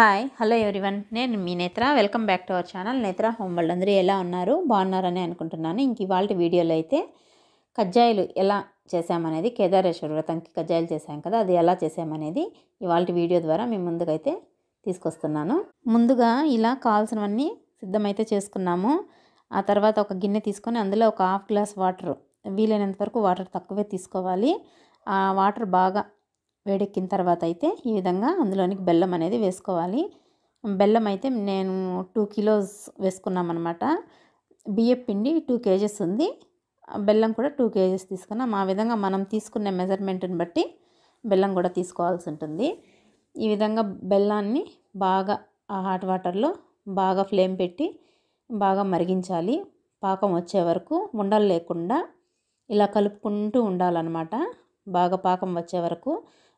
Hi hello everyone, నేను మీ నేత్ర. Welcome back to our channel నేత్ర హోమ్ వరల్డ్. అందరూ ఎలా ఉన్నారు? బాగున్నారని అనుకుంటున్నాను. ఇంక ఇవాళ వీడియోలో అయితే కజ్జాయిలు ఎలా చేసామనేది, కేదారేశ్వర వ్రతంకి కజ్జాయిలు చేసాం కదా, అది ఎలా చేసామనేది ఇవాళ వీడియో ద్వారా మీ ముందుకైతే తీసుకొస్తున్నాను. ముందుగా ఇలా కావాల్సినవన్నీ సిద్ధమైతే చేసుకున్నాము. ఆ తర్వాత ఒక గిన్నె తీసుకొని అందులో ఒక హాఫ్ గ్లాస్ వాటర్, వీలైనంత వరకు వాటర్ తక్కువే తీసుకోవాలి. ఆ వాటర్ బాగా వేడెక్కిన తర్వాత అయితే ఈ విధంగా అందులోనికి బెల్లం అనేది వేసుకోవాలి. బెల్లం అయితే నేను 2 కిలోస్ వేసుకున్నామన్నమాట. బియ్యం పిండి 2 కేజెస్ ఉంది, బెల్లం కూడా 2 కేజెస్ తీసుకున్నాం. ఆ విధంగా మనం తీసుకునే మెజర్మెంట్ని బట్టి బెల్లం కూడా తీసుకోవాల్సి ఉంటుంది. ఈ విధంగా బెల్లాన్ని బాగా ఆ హాట్ వాటర్లో బాగా ఫ్లేమ్ పెట్టి బాగా మరిగించాలి. పాకం వచ్చే వరకు ఉండలు లేకుండా ఇలా కలుపుకుంటూ ఉండాలన్నమాట. బాగా పాకం వచ్చే వరకు.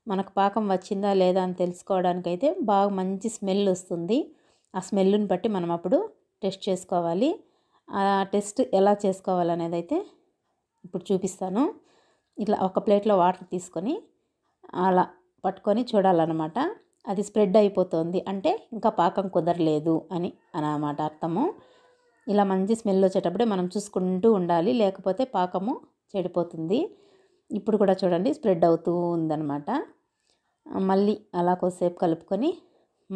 మనకు పాకం వచ్చిందా లేదా అని తెలుసుకోవడానికైతే బాగా మంచి స్మెల్ వస్తుంది. ఆ స్మెల్ని బట్టి మనం అప్పుడు టెస్ట్ చేసుకోవాలి. ఆ టెస్ట్ ఎలా చేసుకోవాలనేది అయితే ఇప్పుడు చూపిస్తాను. ఇట్లా ఒక ప్లేట్లో వాటర్ తీసుకొని అలా పట్టుకొని చూడాలన్నమాట. అది స్ప్రెడ్ అయిపోతుంది అంటే ఇంకా పాకం కుదరలేదు అని అన్నమాట అర్థము. ఇలా మంచి స్మెల్ వచ్చేటప్పుడే మనం చూసుకుంటూ ఉండాలి, లేకపోతే పాకము చెడిపోతుంది. ఇప్పుడు కూడా చూడండి స్ప్రెడ్ అవుతూ ఉందన్నమాట. మళ్ళీ అలా కొద్దిసేపు కలుపుకొని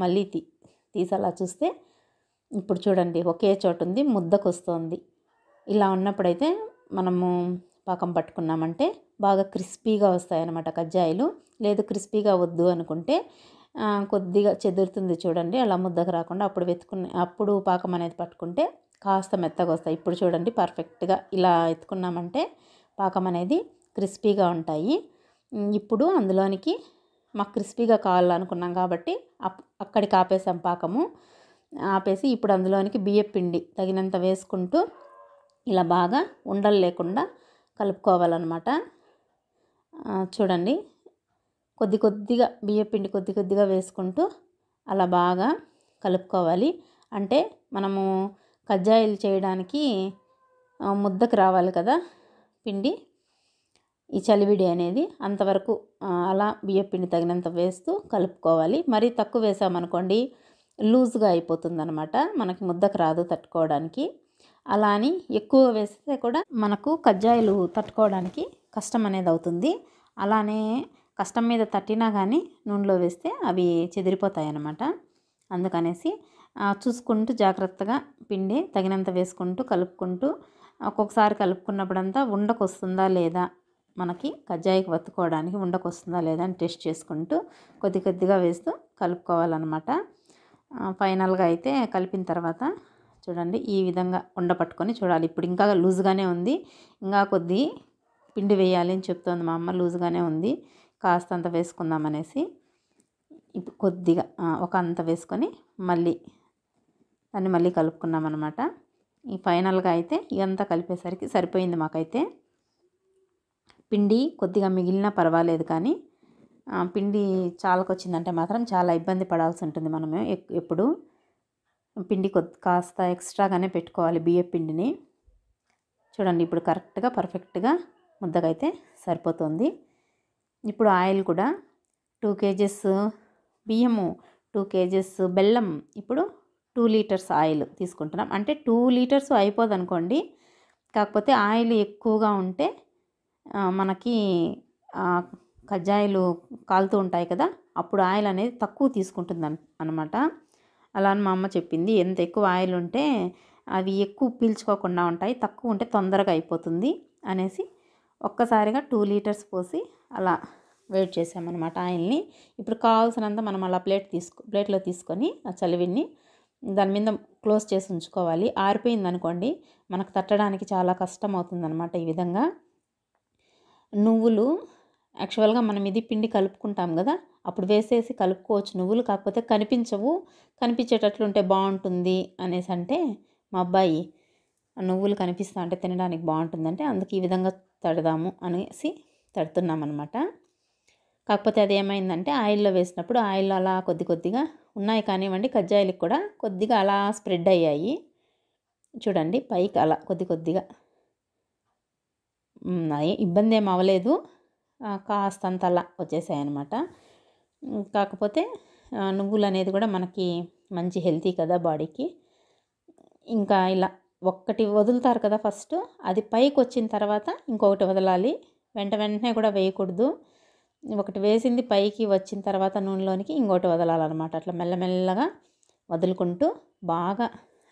మళ్ళీ తీసి అలా చూస్తే ఇప్పుడు చూడండి ఒకే చోటు ఉంది, ముద్దకు వస్తుంది. ఇలా ఉన్నప్పుడైతే మనము పాకం పట్టుకున్నామంటే బాగా క్రిస్పీగా వస్తాయన్నమాట కజ్జాయిలు. లేదు క్రిస్పీగా వద్దు అనుకుంటే కొద్దిగా చెదురుతుంది చూడండి, అలా ముద్దకు రాకుండా అప్పుడు పాకం అనేది పట్టుకుంటే కాస్త మెత్తగా వస్తాయి. ఇప్పుడు చూడండి పర్ఫెక్ట్గా ఇలా ఎత్తుకున్నామంటే పాకం అనేది క్రిస్పీగా ఉంటాయి. ఇప్పుడు అందులోనికి మాకు క్రిస్పీగా కావాలనుకున్నాం కాబట్టి అక్కడికి ఆపేసాం పాకము. ఆపేసి ఇప్పుడు అందులోనికి బియ్యం పిండి తగినంత వేసుకుంటూ ఇలా బాగా ఉండలు లేకుండా కలుపుకోవాలన్నమాట. చూడండి కొద్దిగా బియ్యం పిండి కొద్దిగా వేసుకుంటూ అలా బాగా కలుపుకోవాలి. అంటే మనము కజ్జాయిలు చేయడానికి ముద్దకు రావాలి కదా పిండి, ఈ చలివిడి అనేది అంతవరకు అలా బియ్యం పిండి తగినంత వేస్తూ కలుపుకోవాలి. మరీ తక్కువ వేసామనుకోండి లూజ్గా అయిపోతుంది అనమాట, మనకి ముద్దకు రాదు తట్టుకోవడానికి. అలా అని ఎక్కువ వేస్తే కూడా మనకు కజ్జాయిలు తట్టుకోవడానికి కష్టం అనేది అవుతుంది. అలానే కష్టం మీద తట్టినా కానీ నూనెలో వేస్తే అవి చెదిరిపోతాయి అన్నమాట. అందుకనేసి చూసుకుంటూ జాగ్రత్తగా పిండి తగినంత వేసుకుంటూ కలుపుకుంటూ ఒక్కొక్కసారి కలుపుకున్నప్పుడంతా ఉండకొస్తుందా లేదా, మనకి కజ్జాయికి వత్తుకోవడానికి ఉండకొస్తుందా లేదా అని టెస్ట్ చేసుకుంటూ కొద్దిగా వేస్తూ కలుపుకోవాలన్నమాట. ఫైనల్గా అయితే కలిపిన తర్వాత చూడండి ఈ విధంగా ఉండపట్టుకొని చూడాలి. ఇప్పుడు ఇంకా లూజ్గానే ఉంది, ఇంకా కొద్ది పిండి వేయాలి అని చెప్తోంది మా అమ్మ. లూజ్గానే ఉంది, కాస్తంత వేసుకుందామనేసి ఇప్పుడు కొద్దిగా ఒక అంత వేసుకొని దాన్ని మళ్ళీ కలుపుకున్నాం అనమాట. ఈ ఫైనల్గా అయితే ఇదంతా కలిపేసరికి సరిపోయింది మాకైతే. పిండి కొద్దిగా మిగిలినా పర్వాలేదు, కానీ పిండి చాలకొచ్చిందంటే మాత్రం చాలా ఇబ్బంది పడాల్సి ఉంటుంది. మనమే ఎప్పుడు పిండి కాస్త ఎక్స్ట్రాగానే పెట్టుకోవాలి బియ్యం పిండిని. చూడండి ఇప్పుడు కరెక్ట్గా పర్ఫెక్ట్గా ముద్దకైతే సరిపోతుంది. ఇప్పుడు ఆయిల్ కూడా 2 కేజెస్ బియ్యము, 2 కేజెస్ బెల్లం, ఇప్పుడు 2 లీటర్స్ ఆయిల్ తీసుకుంటున్నాం. అంటే 2 లీటర్స్ అయిపోదు అనుకోండి, కాకపోతే ఆయిల్ ఎక్కువగా ఉంటే మనకి కజ్జాయిలు కాలుతూ ఉంటాయి కదా, అప్పుడు ఆయిల్ అనేది తక్కువ తీసుకుంటుంది అనమాట. అలా అని మా అమ్మ చెప్పింది. ఎంత ఎక్కువ ఆయిల్ ఉంటే అవి ఎక్కువ పీల్చుకోకుండా ఉంటాయి, తక్కువ ఉంటే తొందరగా అయిపోతుంది అనేసి ఒక్కసారిగా 2 లీటర్స్ పోసి అలా వేడి చేసామన్నమాట ఆయిల్ని. ఇప్పుడు కావాల్సినంత మనం అలా ప్లేట్లో తీసుకొని ఆ చలివిడిని దాని మీద క్లోజ్ చేసి ఉంచుకోవాలి. ఆరిపోయింది అనుకోండి మనకు తట్టడానికి చాలా కష్టం అవుతుందన్నమాట. ఈ విధంగా నువ్వులు యాక్చువల్గా మనం ఇది పిండి కలుపుకుంటాం కదా, అప్పుడు వేసేసి కలుపుకోవచ్చు నువ్వులు, కాకపోతే కనిపించవు, కనిపించేటట్లుంటే బాగుంటుంది అనేసి అంటే మా అబ్బాయి నువ్వులు కనిపిస్తా అంటే తినడానికి బాగుంటుందంటే అందుకు ఈ విధంగా తడదాము అనేసి తడుతున్నామన్నమాట. కాకపోతే అది ఏమైందంటే ఆయిల్లో వేసినప్పుడు ఆయిల్లో అలా కొద్దిగా ఉన్నాయి కానివ్వండి, కజ్జాయిలకు కూడా కొద్దిగా అలా స్ప్రెడ్ అయ్యాయి చూడండి పైకి అలా కొద్దిగా. ఇబ్బంది ఏం అవ్వలేదు, కాస్తంత అలా వచ్చేసాయి అన్నమాట. కాకపోతే నువ్వులు అనేది కూడా మనకి మంచి హెల్తీ కదా బాడీకి. ఇంకా ఇలా ఒక్కటి వదులుతారు కదా ఫస్ట్, అది పైకి వచ్చిన తర్వాత ఇంకొకటి వదలాలి. వెంటనే కూడా వేయకూడదు. ఒకటి వేసింది పైకి వచ్చిన తర్వాత నూనెలోనికి ఇంకోటి వదలాలన్నమాట. అట్లా మెల్లమెల్లగా వదులుకుంటూ బాగా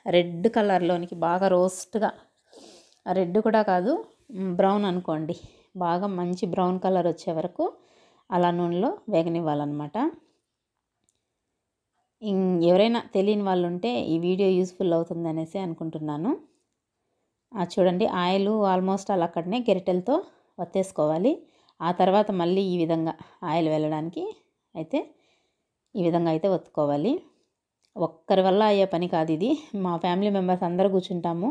రెడ్ కలర్లోనికి, బాగా రోస్ట్గా, రెడ్ కూడా కాదు బ్రౌన్ అనుకోండి, బాగా మంచి బ్రౌన్ కలర్ వచ్చే వరకు అలా నూనెలో వేగనివ్వాలన్నమాట. ఎవరైనా తెలియని వాళ్ళు ఉంటే ఈ వీడియో యూస్ఫుల్ అవుతుంది అనేసి అనుకుంటున్నాను. చూడండి, ఆయిల్ ఆల్మోస్ట్ అలా అక్కడనే గరిటెలతో వత్తేసుకోవాలి. ఆ తర్వాత మళ్ళీ ఈ విధంగా ఆయిల్ వెళ్ళడానికి అయితే ఈ విధంగా అయితే ఒత్తుకోవాలి. ఒక్కరి వల్ల అయ్యే పని కాదు ఇది. మా ఫ్యామిలీ మెంబర్స్ అందరూ కూర్చుంటాము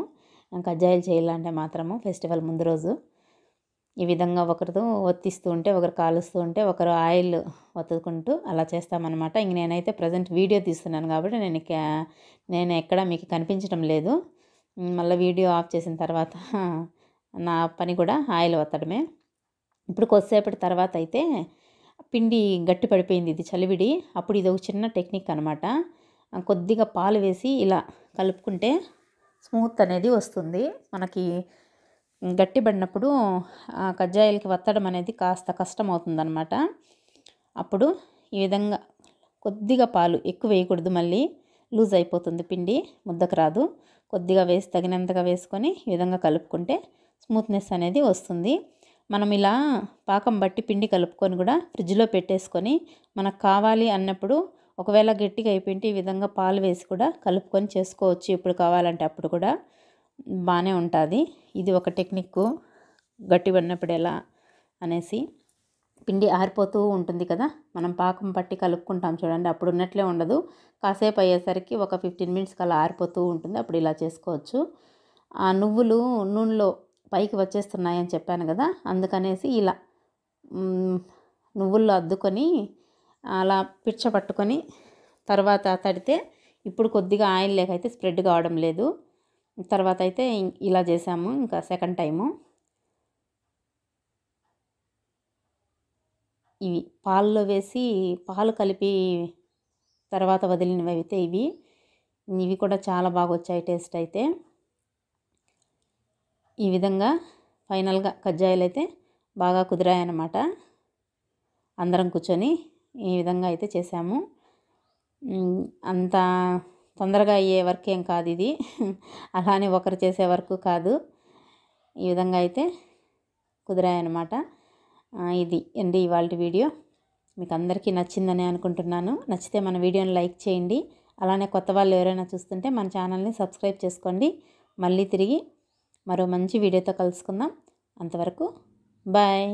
కజ్జాయిలు చేయాలంటే మాత్రము ఫెస్టివల్ ముందు రోజు. ఈ విధంగా ఒకరితో ఒత్తిస్తూ ఉంటే, ఒకరు కాలుస్తూ ఉంటే, ఒకరు ఆయిల్ ఒత్తుకుంటూ అలా చేస్తామన్నమాట. ఇంక నేనైతే ప్రజెంట్ వీడియో తీస్తున్నాను కాబట్టి నేను ఎక్కడ మీకు కనిపించడం లేదు. మళ్ళీ వీడియో ఆఫ్ చేసిన తర్వాత నా పని కూడా ఆయిల్ ఒత్తడమే. ఇప్పుడు కొద్దిసేపటి తర్వాత అయితే పిండి గట్టి పడిపోయింది, ఇది చలివిడి. అప్పుడు ఇది ఒక చిన్న టెక్నిక్ అనమాట. కొద్దిగా పాలు వేసి ఇలా కలుపుకుంటే స్మూత్ అనేది వస్తుంది. మనకి గట్టి పడినప్పుడు కజ్జాయిలకి వత్తడం అనేది కాస్త కష్టం అవుతుందన్నమాట. అప్పుడు ఈ విధంగా కొద్దిగా పాలు ఎక్కువ వేయకూడదు, మళ్ళీ లూజ్ అయిపోతుంది పిండి, ముద్దకు రాదు. కొద్దిగా వేసి తగినంతగా వేసుకొని ఈ విధంగా కలుపుకుంటే స్మూత్నెస్ అనేది వస్తుంది. మనం ఇలా పాకం బట్టి పిండి కలుపుకొని కూడా ఫ్రిడ్జ్లో పెట్టేసుకొని మనకు కావాలి అన్నప్పుడు, ఒకవేళ గట్టిగా అయిపోయింటే ఈ విధంగా పాలు వేసి కూడా కలుపుకొని చేసుకోవచ్చు. ఇప్పుడు కావాలంటే అప్పుడు కూడా బాగానే ఉంటుంది. ఇది ఒక టెక్నిక్, గట్టి పడినప్పుడు ఎలా అనేసి. పిండి ఆరిపోతూ ఉంటుంది కదా, మనం పాకం పట్టి కలుపుకుంటాం చూడండి, అప్పుడు ఉన్నట్లే ఉండదు. కాసేపు అయ్యేసరికి ఒక 15 మినిట్స్కి అలా ఆరిపోతూ ఉంటుంది. అప్పుడు ఇలా చేసుకోవచ్చు. ఆ నువ్వులు నూనెలో పైకి వచ్చేస్తున్నాయని చెప్పాను కదా, అందుకనేసి ఇలా నువ్వుల్లో అద్దుకొని అలా పిచ్చ పట్టుకొని తర్వాత తడితే ఇప్పుడు కొద్దిగా ఆయిల్ లేకైతే స్ప్రెడ్ కావడం లేదు. తర్వాత అయితే ఇలా చేసాము ఇంకా సెకండ్ టైము. ఇవి పాలలో వేసి పాలు కలిపి తర్వాత వదిలినవి అయితే ఇవి కూడా చాలా బాగా వచ్చాయి టేస్ట్ అయితే. ఈ విధంగా ఫైనల్గా కజ్జాయిలు అయితే బాగా కుదిరాయన్నమాట. అందరం కూర్చొని ఈ విధంగా అయితే చేసాము. అంత తొందరగా అయ్యే వర్క్ ఏం కాదు ఇది, అలానే ఒకరు చేసే వర్క్ కాదు. ఈ విధంగా అయితే కుదిరాయన్నమాట. ఇది అండి ఇవాళ వీడియో. మీకు అందరికీ నచ్చిందని అనుకుంటున్నాను. నచ్చితే మన వీడియోని లైక్ చేయండి. అలానే కొత్త వాళ్ళు ఎవరైనా చూస్తుంటే మన ఛానల్ని సబ్స్క్రైబ్ చేసుకోండి. మళ్ళీ తిరిగి మరో మంచి వీడియోతో కలుసుకుందాం. అంతవరకు బాయ్.